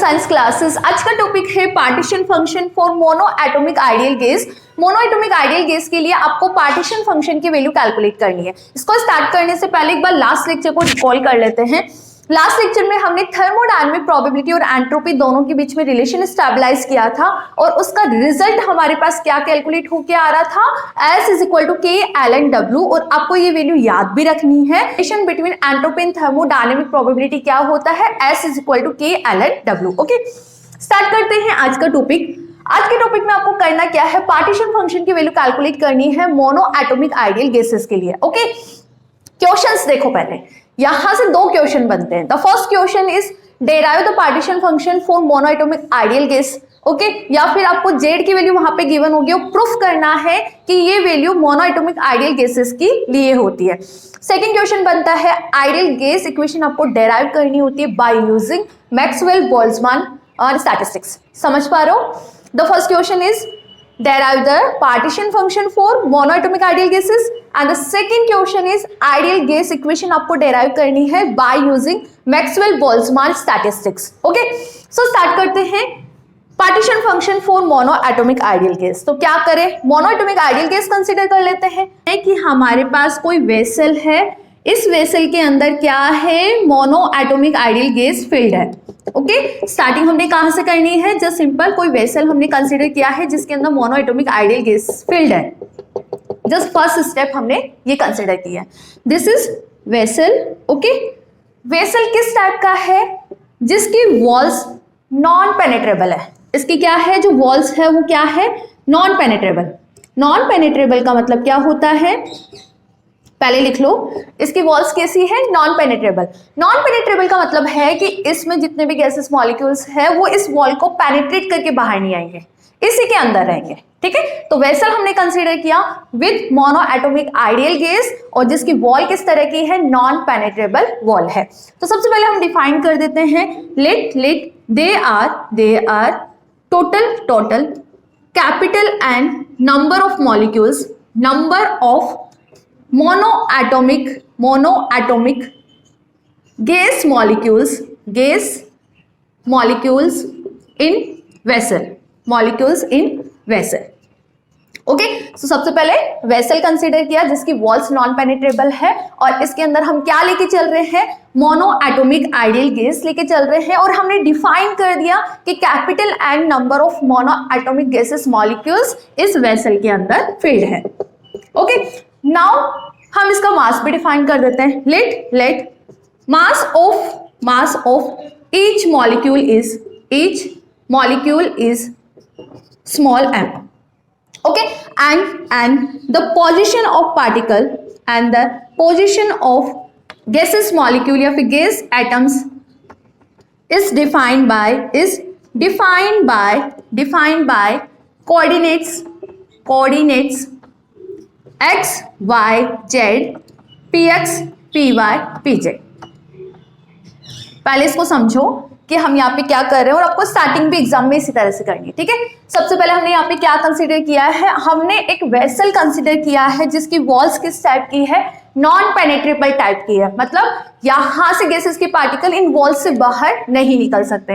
Science classes. आज का topic है partition function for mono atomic ideal gas. Mono atomic ideal gas के लिए आपको पार्टीशन फंक्शन की वैल्यू कैलकुलेट करनी है। इसको स्टार्ट करने से पहले एक बार लास्ट लेक्चर को रिकॉल कर लेते हैं। लास्ट लेक्चर में हमने थर्मोडायनामिक प्रोबेबिलिटी और एंट्रोपी दोनों के बीच में रिलेशन स्टेबलाइज किया था और उसका रिजल्ट हमारे पास क्या कैलकुलेट होके आ रहा था, S = K ln W। और आपको ये वैल्यू याद भी रखनी है, relation between entropy and thermodynamic probability क्या होता है, S = K ln W। Okay, start करते हैं आज का टॉपिक। आज के टॉपिक में आपको करना क्या है, पार्टीशन फंक्शन की वैल्यू कैलकुलेट करनी है मोनो एटॉमिक आइडियल गैसेस के लिए। ओके, क्वेश्चंस देखो, पहले यहां से दो क्वेश्चन बनते हैं। The first question is derive the partition function for mono atomic ideal gas. Okay, या फिर आपको जेड की वैल्यू वहां पे गिवन होगी और प्रूफ करना है कि ये value mono atomic ideal gases की लिए होती है। सेकंड क्वेश्चन बनता है आइडियल गैस इक्वेशन आपको डेराइव करनी होती है बाय यूजिंग मैक्सवेल बोल्ट्जमान और स्टैटिस्टिक्स। समझ पा रहे हो? The first question is derive the partition function for monoatomic ideal gases and the second question is ideal gas equation आपको derive करनी है by using Maxwell Boltzmann statistics। Okay, so start करते हैं partition function for monoatomic ideal gas. तो क्या करें, monoatomic ideal gas consider कर लेते हैं कि हमारे पास कोई वेसल है, इस वेसल के अंदर क्या है, मोनोएटॉमिक आइडियल गैस फिल्ड है। ओके, स्टार्टिंग हमने कहां से करनी है, जस्ट सिंपल कोई वेसल हमने कंसीडर किया है जिसके अंदर मोनोएटॉमिक आइडियल गैस फिल्ड है। जस्ट फर्स्ट स्टेप हमने ये कंसीडर किया है, this is vessel. Okay, vessel किस टाइप का है, जिसकी वॉल्स नॉन पेनेट्रेबल है। इसकी क्या है, जो वॉल्स है वो क्या है, नॉन पेनेट्रेबल। नॉन पेनेट्रेबल का मतलब क्या होता है, पहले लिख लो, इसकी वॉल्स कैसी है, नॉन पेनेट्रेबल। नॉन पेनेट्रेबल का मतलब है कि इसमें जितने भी गैसेस मॉलिक्यूल्स है वो इस वॉल को पेनिट्रेट करके बाहर नहीं आएंगे, इसी के अंदर रहेंगे। ठीक है, तो वेसल हमने कंसीडर किया विद मोनोएटॉमिक आइडियल गैस और जिसकी वॉल किस तरह की है, नॉन पेनेट्रेबल वॉल है। तो सबसे पहले हम डिफाइन कर देते हैं, let there are total capital and number of molecules, number of monoatomic gas molecules in vessel। Okay, so सबसे पहले वेसल कंसीडर किया जिसकी वॉल्स नॉन पेनिट्रेबल है और इसके अंदर हम क्या लेके चल रहे हैं, मोनोएटॉमिक आइडियल गैस लेके चल रहे हैं और हमने डिफाइन कर दिया कि capital and number of monoatomic gases molecules इस वेसल के अंदर फिल्ड है। ओके, नाउ हम इसका मास भी डिफाइन कर देते हैं, let mass of each molecule is small m। okay, and the position of particle and the position of gaseous molecule या फिर gas atoms is defined by coordinates x, y, z, px, py, pz। पहले इसको समझो कि हम यहाँ पे क्या कर रहे हैं और आपको स्टार्टिंग भी एग्जाम में इसी तरह से करनी है। ठीक है, सबसे पहले हमने यहाँ पे क्या कंसीडर किया है, हमने एक वेसल कंसीडर किया है जिसकी वॉल्स किस टाइप की है, नॉन पेनेट्रेबल टाइप की है। मतलब यहां से गैसेस के पार्टिकल इन वॉल्स से बाहर नहीं निकल सकते।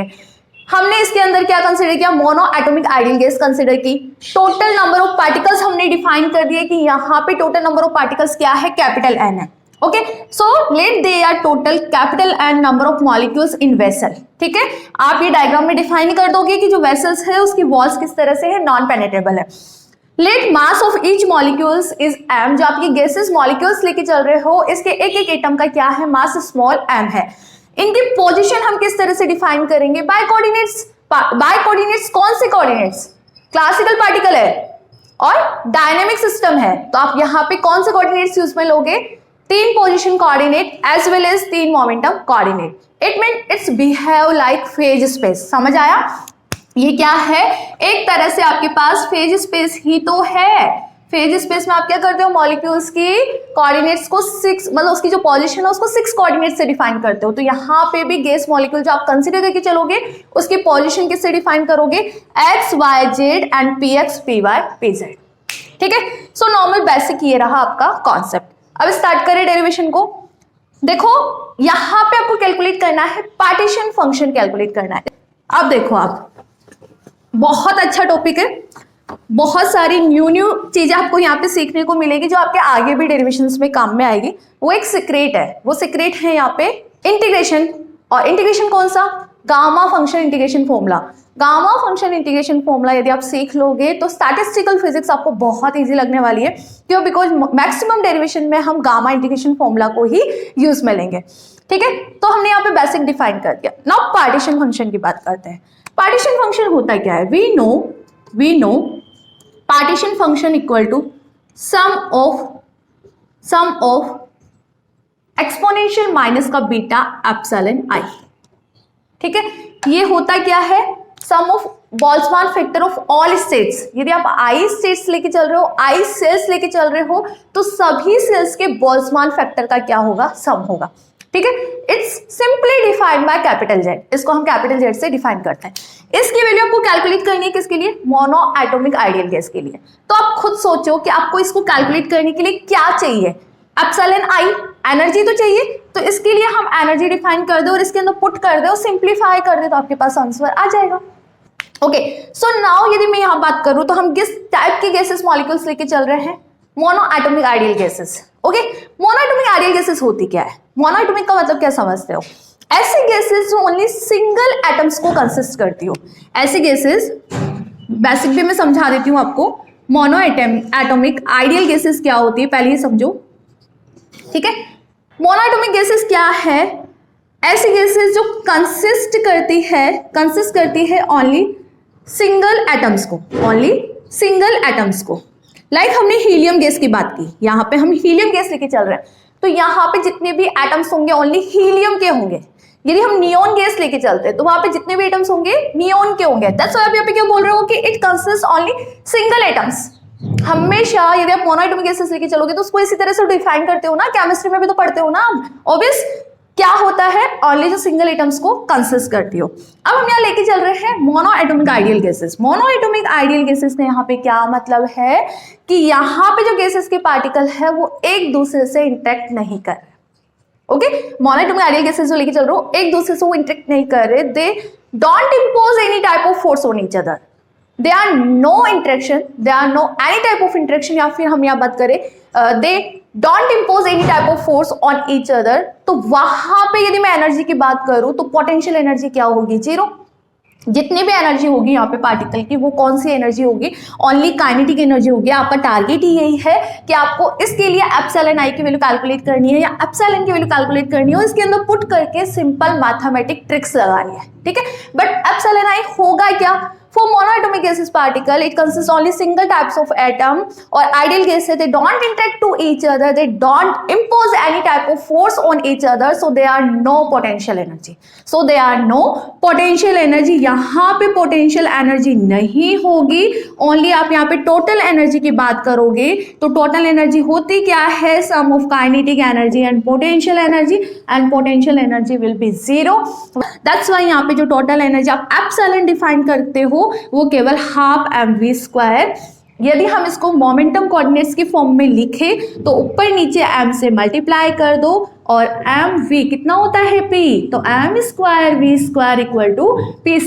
हमने इसके अंदर क्या कंसीडर किया, mono atomic ideal gas consider की। टोटल नंबर ऑफ पार्टिकल्स हमने डिफाइन कर दिए कि यहाँ पे टोटल नंबर ऑफ पार्टिकल्स क्या है, कैपिटल एन है। Okay, so let there are total capital N number of molecules in vessel. ठीक है, आप ये डायग्राम में डिफाइन कर दोगे कि जो वेसल्स है उसकी वॉल्स किस तरह से है, नॉन पेनेट्रेबल है। Let mass of each molecules is m, जो आपकी गैसेस मॉलिक्यूल्स लेके चल रहे हो इसके एक एक एटम का क्या है, मास स्मॉल m है। इनकी पोजीशन हम किस तरह से डिफाइन करेंगे, बाय कोऑर्डिनेट्स। बाय कोऑर्डिनेट्स कौन से कोऑर्डिनेट्स, क्लासिकल पार्टिकल है और डायनेमिक सिस्टम है, तो आप यहाँ पे कौन से कोऑर्डिनेट्स यूज में लोगे, 3 position coordinate as well as 3 momentum coordinate. It mean its behave like phase space. समझ आया, ये क्या है, एक तरह से आपके पास फेज स्पेस ही तो है। फेज स्पेस में आप क्या करते हो, मॉलिक्यूल्स की कोऑर्डिनेट्स को 6, मतलब उसकी जो पोजीशन है उसको 6 कोऑर्डिनेट से डिफाइन करते हो। तो यहाँ पे भी गैस मॉलिक्यूल जो आप कंसीडर करके चलोगे उसकी पोजीशन किससे डिफाइन करोगे, X, Y, Z and P X, P Y, P Z. ठीक है, सो नॉर्मल बेसिक ये रहा आपका कॉन्सेप्ट। अब स्टार्ट करें डेरिवेशन को। देखो यहाँ पे आपको कैलकुलेट करना है, पार्टीशन फंक्शन कैलकुलेट करना है। अब देखो, आप बहुत अच्छा टॉपिक है, बहुत सारी न्यू चीजें आपको यहाँ पे सीखने को मिलेगी जो आपके आगे भी डेरिवेशंस में काम में आएगी। वो एक सीक्रेट है, वो सीक्रेट है यहाँ पे इंटीग्रेशन। और इंटीग्रेशन कौन सा? Gamma function integration formula. Gamma function integration formula यदि आप सीख लोगे तो स्टैटिस्टिकल फिजिक्स आपको बहुत इजी लगने वाली है। क्यों? बिकॉज मैक्सिमम डेरिवेशन में हम गामा इंटीग्रेशन फॉर्मूला को ही यूज में लेंगे। ठीक है, तो हमने यहाँ पे बेसिक डिफाइन कर दिया। नाउ पार्टीशन फंक्शन की बात करते हैं। पार्टीशन फंक्शन होता क्या है? We know partition function equal to sum of exponential minus का बीटा एप्सिलॉन आई। ठीक है, ये होता क्या है? Sum of Boltzmann factor of all states. यदि आप आई स्टेट्स लेके चल रहे हो, आई सेल्स लेके चल रहे हो, तो सभी सेल्स के बोल्ट्जमान फैक्टर का क्या होगा? सम होगा। ठीक है, it's simply defined by capital Z. इसको हम कैपिटल जेड से डिफाइन करते हैं। इसकी वैल्यू आपको कैलकुलेट करनी है किसके लिए? मोनो एटॉमिक आइडियल गैस के लिए। तो आप खुद सोचो कि आपको इसको कैलकुलेट करने के लिए क्या चाहिए? एप्सिलॉन आई, एनर्जी तो चाहिए। तो इसके लिए हम एनर्जी डिफाइन कर दो और इसके अंदर पुट कर दो और सिंप्लीफाई कर दे, तो आपके पास आंसर आ जाएगा। ओके, सो नाउ यदि मैं यहाँ बात करूँ तो हम किस टाइप के गैसेस मॉलिक्यूल्स लेके चल रहे हैं? Mono atomic ideal gases. Okay, mono atomic ideal gases होती क्या है? मोनो एटॉमिक का मतलब क्या समझते हो? ऐसी गैसेस जो ओनली सिंगल एटम्स को कंसिस्ट करती हो। ऐसी गैसेस बेसिक भी मैं समझा देती हूँ आपको। मोनो एटॉमिक आइडियल गैसेस क्या होती है पहले ये समझो। ठीक है, मोनो एटॉमिक गैसेस क्या है? ऐसी गैसेस जो कंसिस्ट करती है ओनली सिंगल एटम्स को, ओनली सिंगल एटम्स को। लाइक हमने हीलियम गैस की बात की, यहाँ पे हम हीलियम गैस लेके चल रहे हैं, तो यहाँ पे जितने भी एटम्स होंगे ओनली हीलियम के होंगे। यदि हम नियोन गैस लेके चलते हैं तो वहां पे जितने भी एटम्स होंगे नियोन के होंगे। दैट्स व्हाई आप यहाँ पे क्या बोल रहे हो कि it consist only single atoms. हमेशा यदि आप मोनो एटॉमिक गैसेस लेके चलोगे तो उसको इसी तरह से डिफाइन करते हो ना, केमिस्ट्री में भी तो पढ़ते हो ना। ऑब्वियस क्या होता है? ओनली जो सिंगल एटम्स को कंसिस्ट करती हो। अब हम यहाँ लेके चल रहे हैं mono atomic ideal gases. Mono atomic ideal gases का यहाँ पे क्या मतलब है कि यहाँ पे जो गैसेस के पार्टिकल है वो एक दूसरे से इंटरेक्ट नहीं कर रहे। Okay, mono atomic ideal gases जो लेके चल रहे हो एक दूसरे से वो इंटरेक्ट नहीं कर रहे। They don't impose any type of force on each other. They are no interaction, they are no any type of interaction, या फिर हम यहाँ बात करें they don't impose any type of force on each other. तो वहां पे यदि मैं एनर्जी की बात करूं तो पोटेंशियल एनर्जी क्या होगी? जीरो। जितनी भी एनर्जी होगी यहाँ पे पार्टिकल की वो कौन सी एनर्जी होगी? ओनली काइनेटिक एनर्जी होगी। आपका टारगेट ही यही है कि आपको इसके लिए एप्सिलॉन आई की वैल्यू कैलकुलेट करनी है या एप्सिलॉन की वैल्यू कैलकुलेट करनी है और इसके अंदर पुट करके सिंपल मैथमेटिक ट्रिक्स लगानी है। ठीक है, बट एप्सिलॉन आई होगा क्या? For monoatomic gases particle, it consists only single types of atom, और ideal gases they don't interact to each other, they don't impose any type of force on each other, so they are no potential energy. So they are no potential energy. यहाँ पे potential energy नहीं होगी। Only आप यहाँ पे total energy की बात करोगे तो total energy होती क्या है? Sum of kinetic energy and potential energy, and potential energy will be zero. That's why यहाँ पे जो total energy आप एप्सिलॉन डिफाइन करते हो वो केवल हाफ mv²। यदि हम इसको मोमेंटम कोऑर्डिनेट्स की फॉर्म में लिखे तो ऊपर नीचे m से मल्टीप्लाई कर दो और mv कितना होता है? p। तो m²v² इक्वल टू p²।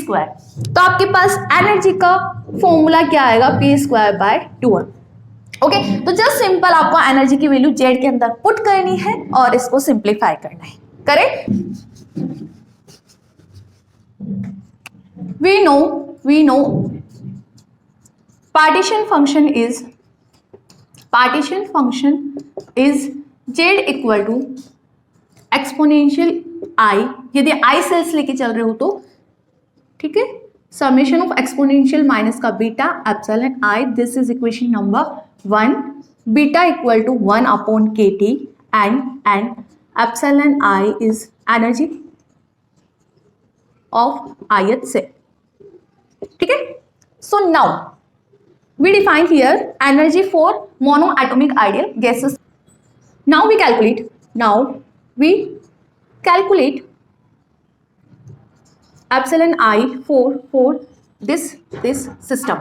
तो आपके पास एनर्जी का फॉर्मूला क्या आएगा? p²/2। ओके, तो जस्ट सिंपल आपको एनर्जी की वैल्यू जेड के अंदर पुट करनी है और इसको सिंप्लीफाई करना है। करें? we know partition function is z equal to exponential I। यदि I सेल्स लेके चल रहे हो तो ठीक है, समेशन ऑफ एक्सपोनेंशियल माइनस का beta epsilon I। This is equation number 1। Beta equal to 1/kT and epsilon I is energy of ith cell. ठीक है, so now we define here energy for mono atomic ideal gases. Now we calculate epsilon I for this system.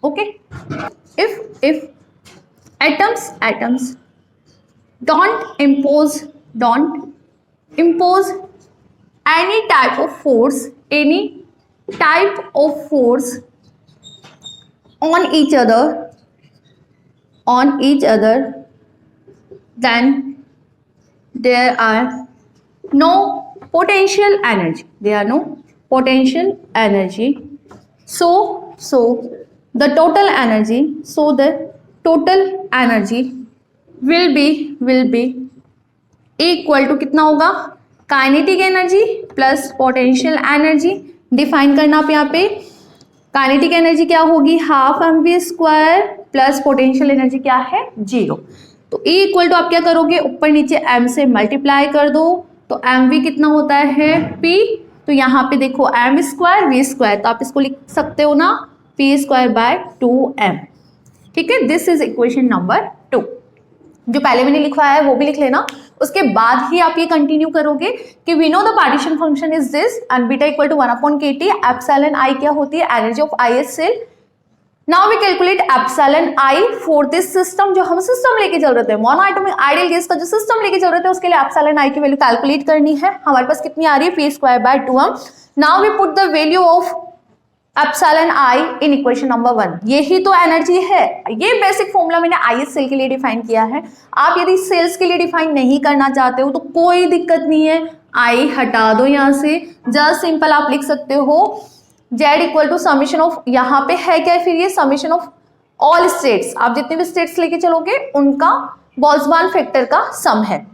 Okay, if atoms don't impose any type of force on each other, then there are no potential energy. So the total energy will be equal to कितना होगा, kinetic energy plus potential energy. Define करना आप यहाँ पे, kinetic energy क्या होगी, half M V square plus potential energy क्या है, 0. तो E इक्वल टू आप क्या करोगे, ऊपर नीचे m से मल्टीप्लाई कर दो, तो एम वी कितना होता है P. तो यहाँ पे देखो m स्क्वायर वी स्क्वायर, तो आप इसको लिख सकते हो ना P स्क्वायर बाय 2m. ठीक है, दिस इज इक्वेशन नंबर 2. जो पहले मैंने लिखवाया है वो भी लिख लेना. उसके बाद ही आप ये कंटिन्यू करोगे कि we know the partition function is this and beta equal to 1/kt. Epsilon I क्या होती है, energy of I's cell. Now we calculate epsilon I for this system. जो हम सिस्टम लेके चल रहे थे, मोनो एटॉमिक आइडियल गैस का जो सिस्टम लेके चल रहे थे, उसके लिए एप्सिलॉन आई की वैल्यू कैलकुलेट करनी है. हमारे पास कितनी आ रही है, p square by 2m. Now we put the value of epsilon I in equation number 1. यही तो एनर्जी है. ये बेसिक फॉर्मूला मैंने आईएस सेल के लिए डिफाइन किया है. आप यदि सेल्स के लिए डिफाइन नहीं करना चाहते हो तो कोई दिक्कत नहीं है, आई हटा दो यहाँ से. जस्ट सिंपल आप लिख सकते हो Z equal to summation of, यहाँ पे है क्या, फिर ये समीशन ऑफ ऑल स्टेट्स. आप जितने भी स्टेट्स लेके चलोगे उनका बोल्ट्जमान फैक्टर का सम है.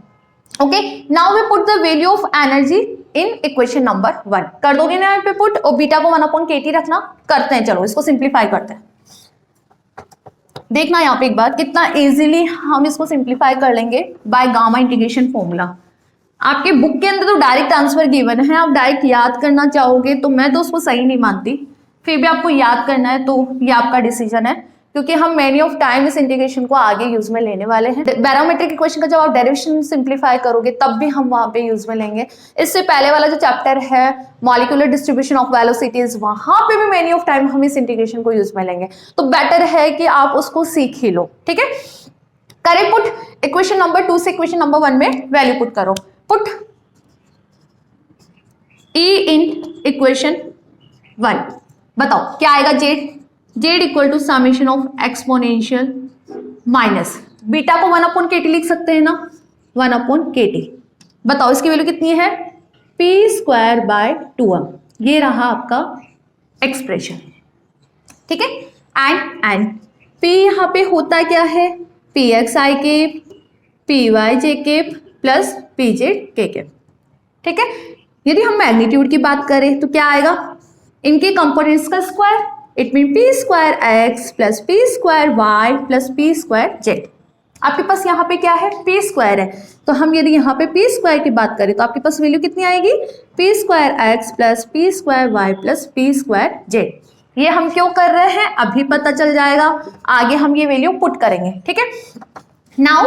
Okay, now we put the value of energy in equation number 1. कर दोगे ना यहाँ पे पुट, और बीटा को 1/kt रखना. करते हैं, चलो इसको सिंप्लीफाई करते हैं. देखना यहाँ पे एक बार कितना इजीली हम इसको सिंप्लीफाई कर लेंगे बाय गामा इंटीग्रेशन फॉर्मूला. आपके बुक के अंदर तो डायरेक्ट आंसर गिवन है, आप डायरेक्ट याद करना चाहोगे तो मैं तो उसको सही नहीं मानती. फिर भी आपको याद करना है तो ये आपका डिसीजन है, क्योंकि हम मेनी ऑफ टाइम इस इंटीग्रेशन को आगे यूज में लेने वाले हैं. बैरोमेट्रिक इक्वेशन का जब आप डेरिवेशन सिंप्लीफाई करोगे तब भी हम वहां पे यूज में लेंगे. इससे पहले वाला जो चैप्टर है मॉलिक्यूलर डिस्ट्रीब्यूशन ऑफ वेलोसिटीज, वहां पे भी मेनी ऑफ टाइम हम इस इंटीग्रेशन को यूज में लेंगे. तो बेटर है कि आप उसको सीख ही लो. ठीक है, करेक्ट पुट इक्वेशन नंबर 2 से इक्वेशन नंबर 1 में वैल्यू पुट करो. Put E in equation 1. बताओ क्या आएगा, Z equal to summation of exponential minus beta को 1/kt लिख सकते हैं ना, 1/kt. बताओ इसकी वैल्यू कितनी है, p स्क्वायर बाय 2m. ये रहा आपका एक्सप्रेशन. ठीक है, एंड p यहाँ पे होता क्या है, px i cap py j cap plus pz k cap. ठीक है, यदि हम मैग्नीट्यूड की बात करें तो क्या आएगा, इनके कंपोनेंट्स का square. It mean P square X plus P square Y plus P square Z. आपके पास यहाँ पे क्या है, पी स्क्वायर है. तो हम यदि यहाँ पे पी स्क्वायर की बात करें तो आपके पास वैल्यू कितनी आएगी, P square X plus P square Y plus P square Z. ये हम क्यों कर रहे हैं अभी पता चल जाएगा, आगे हम ये वैल्यू पुट करेंगे. ठीक है, नाउ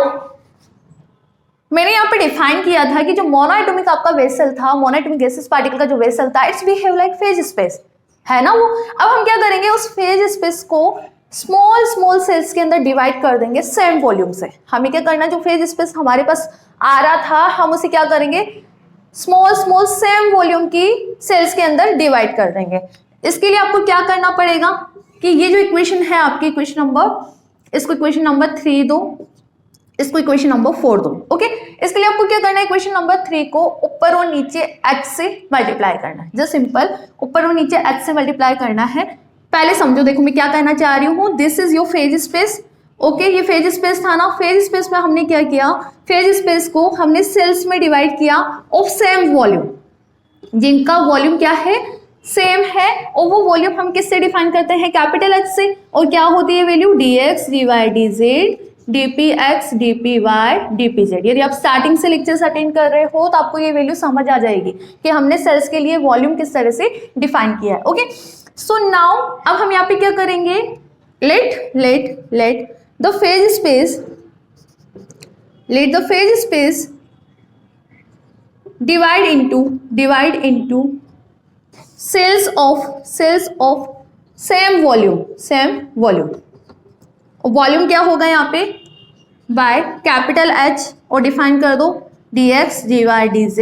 मैंने यहाँ पे डिफाइन किया था कि जो मोनोएटॉमिक आपका वेसल था, मोनोएटॉमिक गैसेस पार्टिकल का जो वेसल था, it's behave like phase space, है ना वो. अब हम क्या करेंगे, उस फेज स्पेस को स्मॉल सेल्स के अंदर डिवाइड कर देंगे सेम वॉल्यूम से. हमें क्या करना है, जो फेज स्पेस हमारे पास आ रहा था हम उसे क्या करेंगे, स्मॉल सेम वॉल्यूम की सेल्स के अंदर डिवाइड कर देंगे. इसके लिए आपको क्या करना पड़ेगा कि ये जो इक्वेशन है आपकी इक्वेशन नंबर, इसको इक्वेशन नंबर 3 दो, इसको इक्वेशन नंबर 4 दो. ओके, इसके लिए आपको क्या करना है, इक्वेशन नंबर 3 को ऊपर और नीचे h से मल्टीप्लाई करना है. जस्ट सिंपल ऊपर और नीचे h से मल्टीप्लाई करना है. पहले समझो, देखो मैं क्या कहना चाह रही हूँ, this is your phase space. Okay, ये फेज स्पेस था ना, फेज स्पेस में हमने क्या किया, फेज स्पेस को हमने सेल्स में डिवाइड किया ऑफ सेम वॉल्यूम, जिनका वॉल्यूम क्या है, सेम है. और वो वॉल्यूम हम किससे डिफाइन करते हैं, कैपिटल H से. और क्या होती है value, dx dy dz dpx dpy dpz. यदि आप स्टार्टिंग से लेक्चर्स अटेंड कर रहे हो तो आपको ये वैल्यू समझ आ जाएगी कि हमने सेल्स के लिए वॉल्यूम किस तरह से डिफाइन किया है. ओके, सो नाउ अब हम यहाँ पे क्या करेंगे, let the phase space divide into cells of same volume. Volume क्या होगा यहाँ पे, बाय कैपिटल H, और डिफाइन कर दो dx dy dz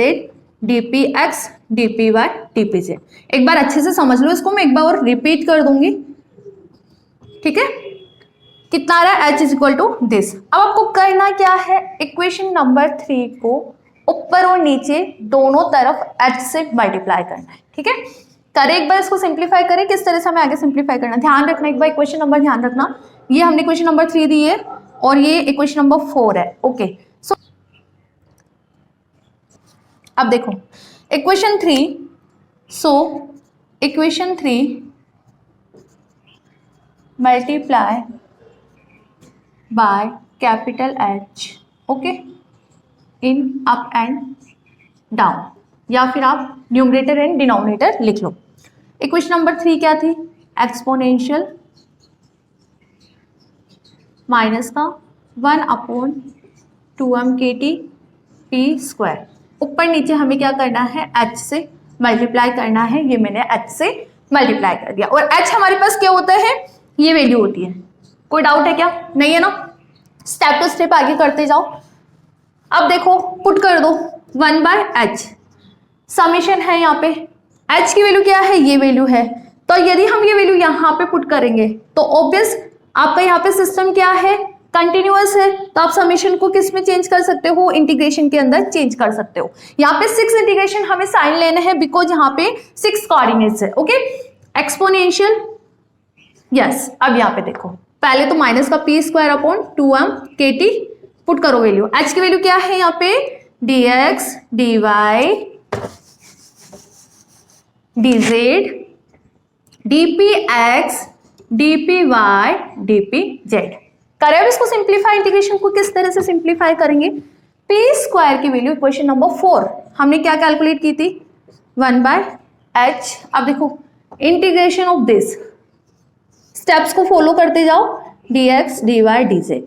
D P X D P Y D P Z. एक बार अच्छे से समझ लो इसको, मैं एक बार और रिपीट कर दूंगी, ठीक है। कितना आ रहा है, h is equal to this. अब आपको करना क्या है, इक्वेशन नंबर 3 को ऊपर और नीचे दोनों तरफ h से मल्टीप्लाई करना है, ठीक है। करें एक बार इसको सिंप्लीफाई करें, किस तरह से हमें आगे सिंप्लीफाई करना, ध्यान रखना एक बार इक्वेशन नंबर, ध्यान रखना ये हमने इक्वेशन नंबर 3 दी है और ये इक्वेशन नंबर 4 है, ओके। सो अब देखो equation 3, so equation 3 multiply by capital H, okay, in up and down, या फिर आप न्यूमरेटर एंड डिनोमिनेटर लिख लो। इक्वेशन नंबर 3 क्या थी, एक्सपोनेंशियल माइनस का 1/2m KT p स्क्वायर, ऊपर नीचे हमें क्या करना है, h से मल्टीप्लाई करना है, ये मैंने h से मल्टीप्लाई कर दिया। और h हमारे पास क्या होता है, ये वैल्यू होती है। कोई डाउट है क्या, नहीं है ना, स्टेप टू स्टेप आगे करते जाओ। अब देखो पुट कर दो 1/h, समेशन है यहाँ पे, h की वैल्यू क्या है, ये वैल्यू है, तो यदि हम ये वैल्यू यहाँ पे पुट करेंगे तो ऑब्वियस आपका यहाँ पे सिस्टम क्या है, कंटिन्यूअस है, तो आप समेशन को किस में चेंज कर सकते हो, इंटीग्रेशन के अंदर चेंज कर सकते हो। यहाँ पे 6 इंटीग्रेशन हमें साइन लेना है बिकॉज यहाँ पे 6 कोऑर्डिनेट्स है, ओके। एक्सपोनेंशियल, यस, अब यहाँ पे देखो पहले तो माइनस का p square upon 2m KT put करो वैल्यू, h की वैल्यू क्या है यहाँ पे, dx dy dz dpx dpy dpz। करें अब इसको सिंप्लीफाई, इंटीग्रेशन को किस तरह से सिंप्लीफाई करेंगे, p स्क्वायर की वैल्यू इक्वेशन नंबर 4 हमने क्या कैलकुलेट की थी, 1/h। अब देखो इंटीग्रेशन ऑफ दिस, स्टेप्स को फॉलो करते जाओ, dx dy dz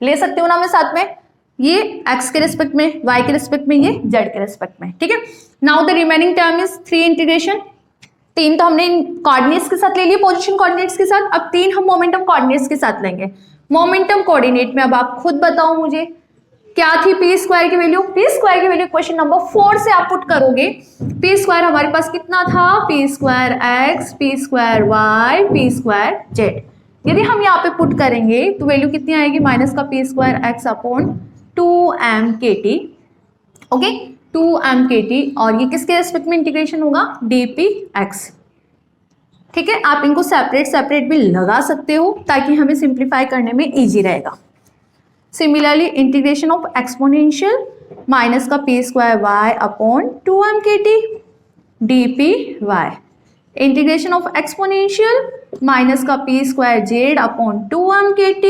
ले सकते हो ना मैं साथ में, ये x के रिस्पेक्ट में, y के रिस्पेक्ट में, ये z के रिस्पेक्ट में, ठीक है। Now the remaining term is 3 integration, 3 तो हमने कोऑर्डिनेट्स के साथ ले लिए, पोजीशन कोऑर्डिनेट्स के साथ, अब 3 हम मोमेंटम कोऑर्डिनेट्स के साथ लेंगे। मोमेंटम कोऑर्डिनेट में अब आप खुद बताओ मुझे क्या थी p स्क्वायर की वैल्यू, p स्क्वायर की वैल्यू क्वेश्चन नंबर 4 से आप पुट करोगे, p स्क्वायर हमारे पास कितना था, p square x p square y p square z। यदि हम यहाँ पे पुट करेंगे तो वैल्यू कितनी आएगी, माइनस का p square x upon 2m KT, okay, 2m KT, और ये किसके रेस्पेक्ट में इंटीग्रेशन होगा, dpx, ठीक है। आप इनको सेपरेट सेपरेट भी लगा सकते हो ताकि हमें सिंप्लीफाई करने में इजी रहेगा। Similarly integration of exponential minus का p square y upon 2m KT dpy, integration of exponential minus का p square z upon 2m KT,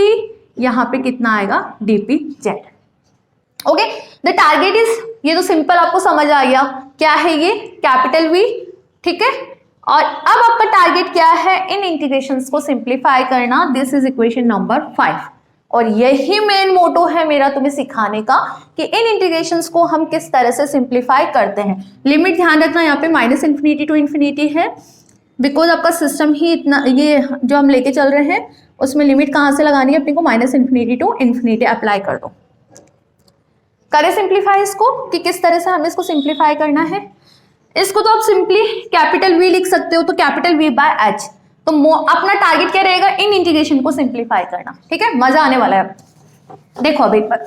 यहाँ पे कितना आएगा, dpz, okay. The target is, ये तो सिंपल आपको समझ आ गया क्या है, ये कैपिटल V, ठीक है। और अब आपका टारगेट क्या है, इन इंटीग्रेशंस को सिंप्लीफाई करना, दिस इज इक्वेशन नंबर 5, और यही मेन मोटो है मेरा तुम्हें सिखाने का कि इन इंटीग्रेशंस को हम किस तरह से सिंप्लीफाई करते हैं। लिमिट ध्यान रखना यहाँ पे -∞ टू इन्फिनिटी है, बिकॉज आपका सिस्टम ही इतना, ये जो हम लेके चल रहे हैं उसमें लिमिट कहाँ से लगानी है अपने को, -∞ टू इन्फिनिटी अप्लाई कर दो। करें सिंप्लीफाई इसको कि किस तरह से हमें इसको सिंप्लीफाई करना है। इसको तो आप सिंपली कैपिटल V लिख सकते हो, तो कैपिटल V/h, तो अपना टारगेट क्या रहेगा, इन इंटीग्रेशन को सिंप्लीफाई करना, ठीक है। मजा आने वाला है। देखो अब एक बार,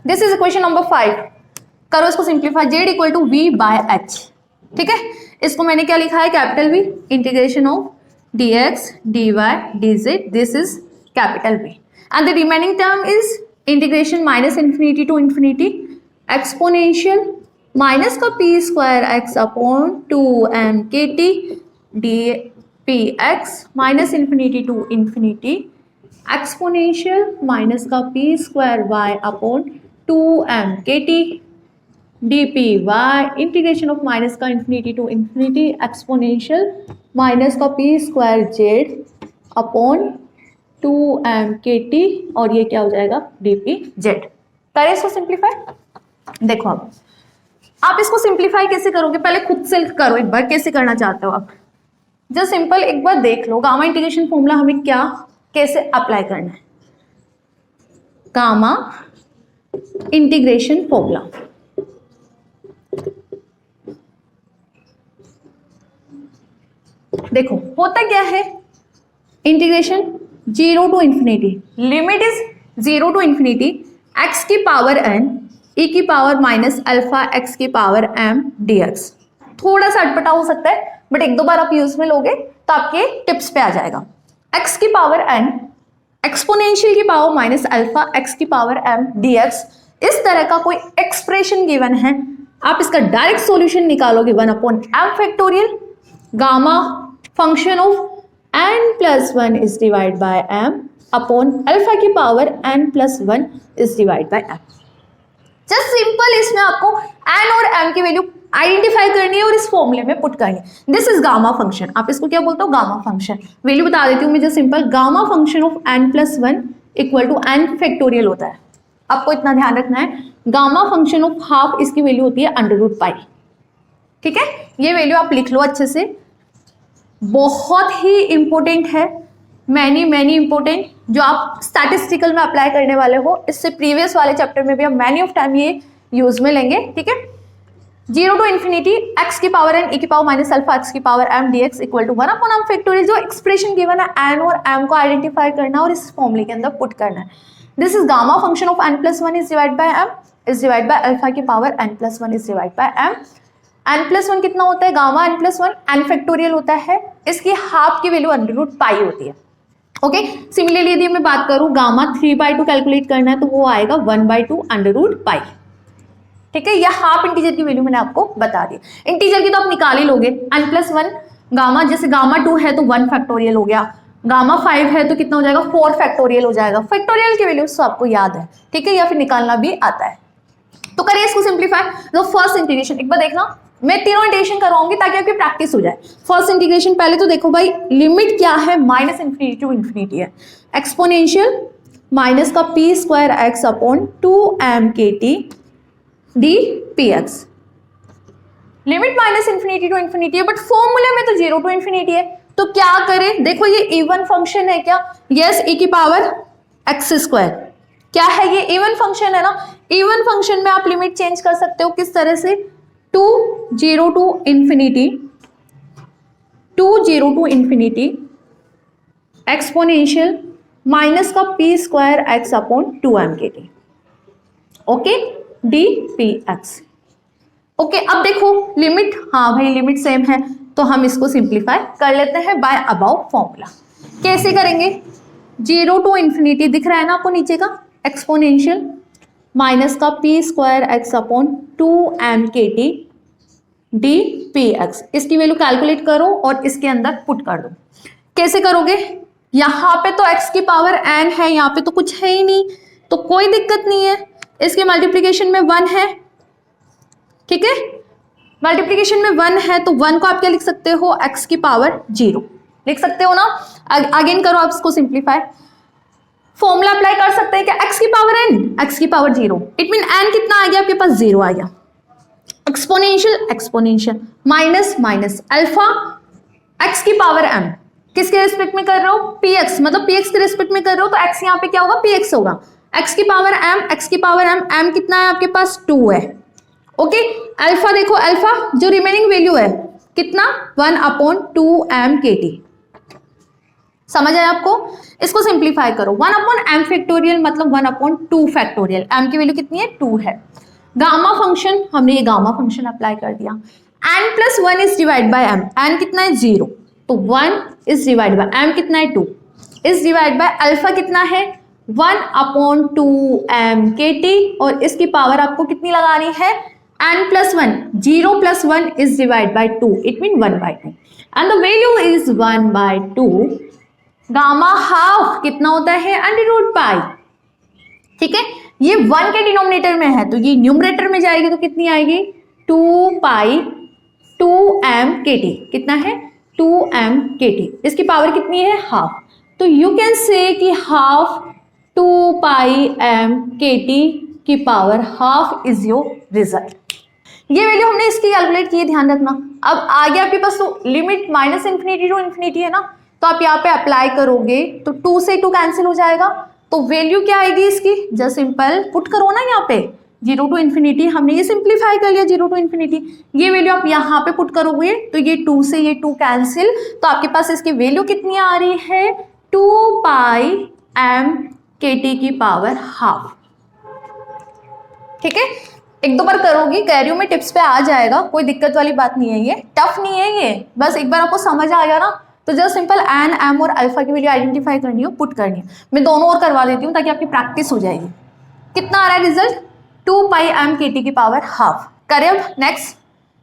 दिस इज इक्वेशन नंबर 5, करो इसको simplify, z equal to V/h, ठीक है। इसको मैंने क्या लिखा है, capital V, integration of dx dy dz, this is capital V, and the remaining term is integration -∞ to infinity exponential minus का p square x upon 2m KT dpx -∞ to infinity exponential minus का p square y upon 2m KT dpy, integration of minus का ∞ to infinity exponential minus का p square z upon 2m KT, और ये क्या हो जाएगा, dpz। करें इसको सिंप्लीफाई। देखो अब आप इसको सिंप्लीफाई कैसे करोगे, पहले खुद से करो एक बार, कैसे करना चाहते हो आप, जस्ट सिंपल एक बार देख लो गामा इंटीग्रेशन फॉर्मूला हमें क्या कैसे अप्लाई करना है। Gamma integration formula. देखो होता क्या है, integration 0 to infinity, limit is 0 to infinity x की पावर n e की पावर माइनस अल्फा x की पावर m dx। थोड़ा सा अटपटा हो सकता है बट एक दो बार आप यूज में लोगे तो आपके टिप्स पे आ जाएगा। x की पावर n एक्सपोनेंशियल की पावर माइनस अल्फा x की पावर m dx, इस तरह का कोई एक्सप्रेशन गिवन है, आप इसका डायरेक्ट सॉल्यूशन निकालोगे 1/m factorial gamma function of n plus 1 is divide by m upon alpha की power n plus 1 is divide by m। Just simple इसमें आपको n और m की वैल्यू आइडेंटिफाई करनी है और इस फॉर्मूले में पुट करनी है। दिस इज गामा फंक्शन, आप इसको क्या बोलते हो, गामा फंक्शन। वैल्यू बता देती हूँ मुझे simple, gamma function of n plus 1 equal to n factorial होता है। आपको इतना ध्यान रखना है, गामा फंक्शन ऑफ हाफ इसकी वैल्यू होती है √π। ठीक है, ये वैल्यू आप लिख लो अच्छे से, बहुत ही इंपॉर्टेंट है, मैनी इंपॉर्टेंट, जो आप स्टैटिस्टिकल में अप्लाई करने वाले हो। इससे प्रीवियस वाले चैप्टर में भी हम मैनी ऑफ टाइम ये यूज में लेंगे। ठीक है, 0 टू इंफिनिटी x की पावर n e की पावर माइनस अल्फा x की power m dx equal to 1/m factorial. जो एक्सप्रेशन गिवन है n और m को आइडेंटिफाई करना और इस फॉर्मूले के अंदर पुट करना है। This is gamma function of n plus 1 is divide by m is divide by alpha की power n plus 1 is divide by m। n plus 1 कितना होता है, gamma n plus 1 n factorial होता है, इसकी हाफ की वैल्यू √π होती है। ओके, सिमिलरली यदि मैं बात करूं गामा 3/2 कैलकुलेट करना है तो वो आएगा 1/2 √π। ठीक है, यह हाफ इंटीजर की वैल्यू मैंने आपको बता दी। इंटीजर की तो आप निकाल ही लोगे, n प्लस 1 गामा, जैसे गामा 2 है तो 1 फैक्टोरियल हो गया, गामा 5 है तो कितना हो जाएगा, 4 फैक्टोरियल हो जाएगा। फैक्टोरियल की वैल्यू तो आपको याद है, ठीक है, या फिर निकालना भी आता है। तो करिए इसको सिंप्लीफाई। तो फर्स्ट इंटीग्रेशन एक बार देखना, मैं तीनों इंटीग्रेशन करवाऊंगी ताकि आपकी प्रैक्टिस हो जाए। फर्स्ट इंटीग्रेशन पहले तो देखो भाई, लिमिट क्या है, माइनस इंफिनिटी टू इंफिनिटी है, एक्सपोनेंशियल माइनस का p² x upon 2m kt dpx। Limit minus infinity to infinity है बट फॉर्मूले में तो 0 टू इंफिनिटी है, तो क्या करें, देखो ये इवन फंक्शन है क्या, यस, e की पावर x², क्या है ये इवन फंक्शन है ना। इवन फंक्शन में आप लिमिट चेंज कर सकते हो किस तरह से, 0 टू इंफिनिटी एक्सपोनेंशियल माइनस का p² x upon 2m kt, okay, dpx। Okay, अब देखो लिमिट, हाँ भाई लिमिट सेम है तो हम इसको सिंप्लीफाई कर लेते हैं बाय अबाउ फॉर्मूला। कैसे करेंगे, 0 टू इंफिनिटी दिख रहा है ना आपको नीचे का, एक्सपोनेंशियल माइनस का p² x upon 2m kt dpx, इसकी वैल्यू कैलकुलेट करो और इसके अंदर पुट कर दो। कैसे करोगे, यहाँ पे तो x की पावर n है, यहाँ पे तो कुछ है ही नहीं तो कोई दिक्कत नहीं है, इसके मल्टीप्लिकेशन में 1 है। ठीक है, मल्टीप्लिकेशन में 1 है तो 1 को आप क्या लिख सकते हो, x की पावर 0 लिख सकते हो ना। अगेन करो आप इसको सिंप्लीफाई, फॉर्मूला अप्लाई कर सकते हैं क्या, x की पावर n, x की पावर 0, इट मीन n कितना आ गया आपके पास, 0 आ गया। एक्सपोनेंशियल माइनस अल्फा x की पावर m, किसके रिस्पेक्ट में कर रहे हो, px, मतलब px के रिस्पेक्ट में कर रहे हो तो x यहाँ पे क्या होगा, px होगा। x की पावर m, m कितना है आपके पास, 2 है। ओके, अल्फा देखो, अल्फा जो रिमेनिंग वैल्यू है कितना, 1/2m kt। समझ आया आपको, इसको सिंप्लीफाई करो, 1/m फैक्टोरियल मतलब 1/2 फैक्टोरियल, m की वैल्यू कितनी है, 2 है। गामा फंक्शन, हमने ये गामा फंक्शन अप्लाई कर दिया, n plus 1 is divide by m, n कितना है, 0, तो 1 इज डिवाइड बाय m कितना है, 2 इज डिवाइड बाय अल्फा कितना है, 1/2m kt, और इसकी पावर आपको कितनी लगानी है, n plus 1, 0 plus 1 is divide bye 2, it mean 1/2 and the value is 1/2। Gamma half कितना होता है, √π। ठीक है, ये 1 के डिनोमिनेटर में है तो ये न्यूमरेटर में जाएगी तो कितनी आएगी, 2π 2m kt, कितना है, 2m kt, इसकी पावर कितनी है, हाफ, तो यू कैन से कि हाफ 2πm kt की power half is your result. ये वैल्यू हमने इसकी कैलकुलेट की है, ध्यान रखना। अब आगे आपके पास तो limit minus infinity to infinity है ना, तो आप यहाँ पे अप्लाई करोगे तो 2 से 2 कैंसिल हो जाएगा, तो वैल्यू क्या आएगी इसकी, जस्ट सिंपल पुट करो ना यहाँ पे 0 टू इन्फिनिटी, हमने ये सिंप्लीफाई कर लिया 0 टू इन्फिनिटी, ये वैल्यू आप यहाँ पे पुट करोगे तो ये 2 से ये 2 कैंसिल, तो आपके पास इसकी वैल्यू कितनी आ रही है 2 पाई m kt की पावर हाफ। ठीक है, एक दो बार करोगी, कह रही हूँ मैं, टिप्स पे आ जाएगा, कोई दिक्कत वाली बात नहीं है, ये टफ नहीं है, ये बस एक बार आपको समझ आ गया ना तो जस्ट सिंपल एन एम और अल्फा की वैल्यू आइडेंटिफाई करनी हो, पुट करनी है। मैं दोनों और करवा देती हूँ ताकि आपकी प्रैक्टिस हो जाएगी। कितना आ रहा है रिजल्ट 2 पाई एम kt की पावर हाफ। करें अब नेक्स्ट,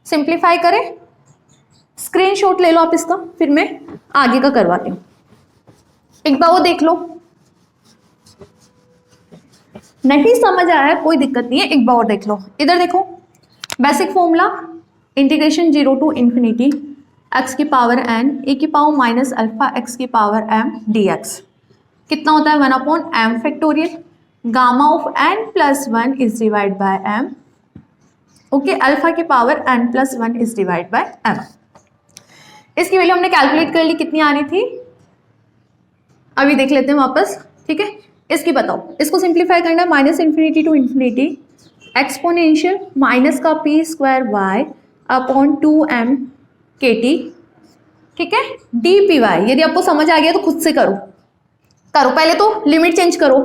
सिंप्लीफाई करें, स्क्रीनशॉट ले लो आप इसका, फिर मैं आगे का करवाती हूँ। एक बार वो देख लो, नहीं समझ आया है कोई दिक्कत नहीं है, एक बार और देख लो। इधर देखो, basic formula integration 0 to infinity x की पावर n e की पावर माइनस अल्फा x की पावर m dx कितना होता है 1/m factorial, gamma of n plus 1 is divide by m, okay, alpha की power n plus 1 is divide by m। इसकी value हमने calculate कर ली, कितनी आ रही थी, अभी देख लेते हैं वापस। ठीक है, इसकी बताओ, इसको सिंप्लीफाई करना है, minus infinity to infinity exponential minus का P square Y upon 2m kt, ठीक है, डी पी वाई। यदि आपको समझ आ गया तो खुद से करो, पहले तो लिमिट चेंज करो।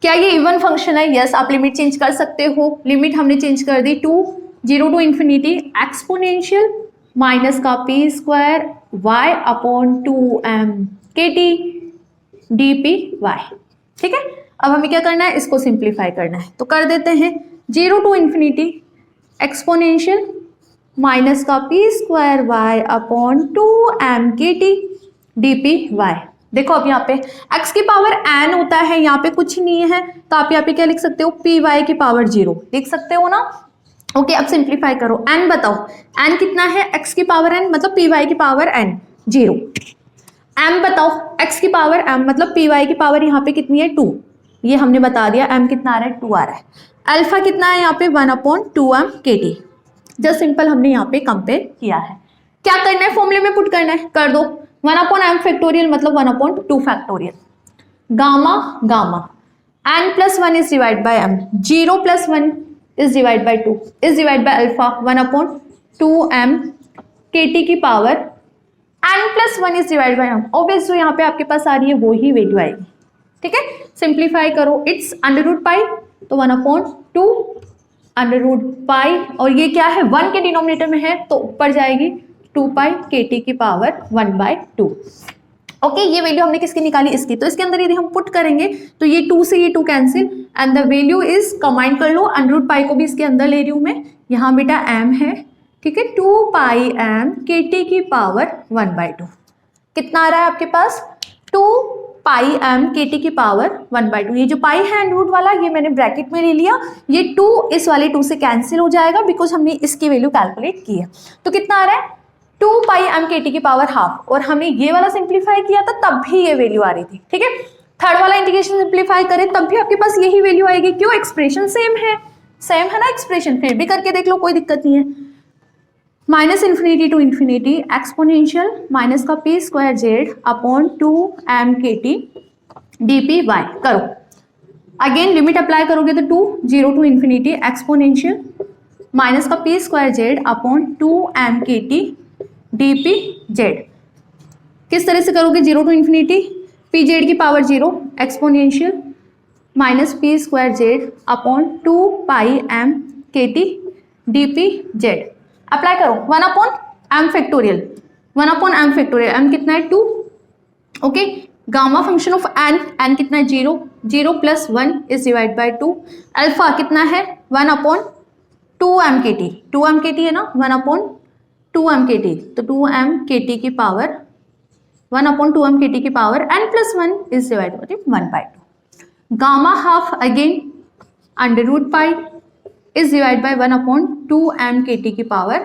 क्या ये इवन फंक्शन है? यस, आप लिमिट चेंज कर सकते हो। लिमिट हमने चेंज कर दी 0 टू इन्फिनिटी एक्सपोनेंशियल माइनस का P square Y upon 2m kt D P Y. ठीक है, अब हमें क्या करना है, इसको सिंप्लीफाई करना है, तो कर देते हैं 0 टू इन्फिनिटी एक्सपोनेंशियल माइनस का P square Y upon 2m kt D P Y. देखो अब यहाँ पे x की पावर n होता है, यहाँ पे कुछ नहीं है, तो आप यहाँ पे क्या लिख सकते हो, पी वाई की पावर 0 लिख सकते हो ना। ओके, अब सिंप्लीफाई करो, n बताओ, n कितना है, x की पावर n मतलब पी वाई की पावर n 0, m बताओ, x की पावर m मतलब पी वाई की पावर यहाँ पे कितनी है 2, ये हमने बता दिया, m कितना आ रहा है 2 आ रहा है, अल्फा कितना है यहाँ पे 1/2m kt, जस्ट सिंपल हमने यहाँ पे कंपेयर किया है। क्या करना है, फॉर्मूले में पुट करना है, कर दो 1/m फैक्टोरियल मतलब 1/2 factorial, gamma gamma n plus 1 is divide by m, 0 plus 1 is divide bye 2 is divide by alpha 1/2m kt की power n plus 1 is divide by m। Obvious जो यहाँ पे आपके पास आ रही है वो ही वैल्यू आएगी। ठीक है, सिंप्लीफाई करो, इट्स अंडर रूट पाई, तो 1/2 अंडर रूट पाई, और ये क्या है 1 के डिनोमिनेटर में है तो ऊपर जाएगी 2 पाई kt की पावर 1/2। ओके, ये वैल्यू हमने किसकी निकाली, इसकी, तो इसके अंदर यदि हम पुट करेंगे तो ये 2 से ये 2 cancel and the value is, combine कर लो, अंडर रूट पाई को भी इसके अंदर ले रही हूँ मैं, यहाँ बेटा m है, ठीक है, 2 पाई m kt की पावर 1/2 कितना आ रहा है आपके पास 2 पाई m kt की पावर 1/2। ये जो पाई है अंडर रूट वाला, ये मैंने ब्रैकेट में ले लिया, ये 2 इस वाले 2 से कैंसिल हो जाएगा बिकॉज हमने इसकी वैल्यू कैलकुलेट की है। तो कितना आ रहा है 2 पाई m kt की पावर हाफ, और हमने ये वाला सिंप्लीफाई किया था तब भी ये वैल्यू आ रही थी। ठीक है, थर्ड वाला इंटीग्रेशन सिंप्लीफाई करें तब भी आपके पास यही वैल्यू आएगी, क्यों, एक्सप्रेशन सेम है ना एक्सप्रेशन, फिर भी करके देख लो, कोई दिक्कत नहीं है। Minus infinity to infinity exponential minus का P square Z upon 2m kt D P Y. करो अगेन, लिमिट अप्लाई करोगे तो 0 टू इन्फिनिटी एक्सपोनेंशियल माइनस का P square Z upon 2m kt D P Z. किस तरह से करोगे, 0 to infinity P Z की power 0 exponential minus P square Z upon 2 pi m kt D P Z. Apply करो 1/m factorial, 1/m factorial, m कितना है 2, okay, gamma function of n कितना है 0, 0 plus 1 is divide bye 2, alpha कितना है 1/2m kt, 2m kt है ना, 1/2m kt, तो 2m kt की पावर 1/2m kt की power n plus 1 is divide by 1/2, gamma half again under root pi is divided by 1/2m kt की power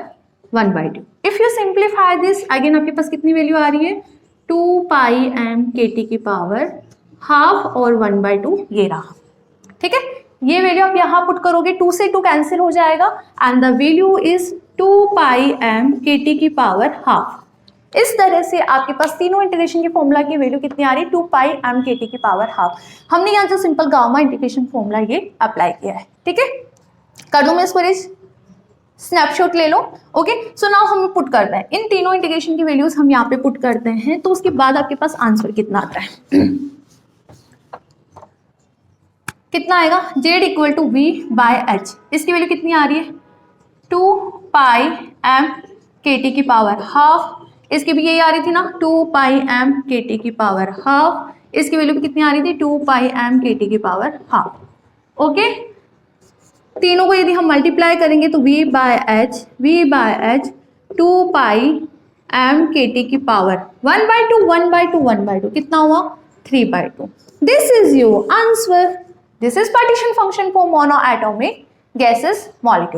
1/2। If you simplify this again आपके पास कितनी value आ रही है 2 पाई m kt की पावर हाफ और 1/2 ये रहा। ठीक है, ये वैल्यू आप यहाँ पुट करोगे, 2 से 2 कैंसिल हो जाएगा and the value is 2 pi m kt की पावर हाफ। इस तरह से आपके पास तीनों इंटीग्रेशन की फॉर्मूला की वैल्यू कितनी आ रही है, 2 पाई एम के टी की पावर हाफ। हमने यहाँ जो सिंपल गामा इंटीग्रेशन फॉर्मूला ये अप्लाई किया है, ठीक है। कर दूं मैं इसको स्नैपशॉट ले लो। ओके, सो नाउ हम पुट करते हैं इन तीनों इंटीग्रेशन की वैल्यूज हम यहाँ पे पुट करते हैं, तो उसके बाद आपके पास आंसर कितना आता है कितना आएगा, Z equal to V by H. इसकी वैल्यू कितनी आ रही है, 2 पाई एम के टी की पावर हाफ। इसकी भी यही आ रही थी ना, 2 पाई एम के टी की पावर हाफ। इसकी वैल्यू भी कितनी आ रही थी, 2 पाई एम के टी की पावर हाफ। ओके, तीनों को यदि हम मल्टीप्लाई करेंगे तो v by H 2 pi M K T की पावर 1/2 कितना हुआ, 3/2। This is your answer. This is partition function for monoatomic gases molecule.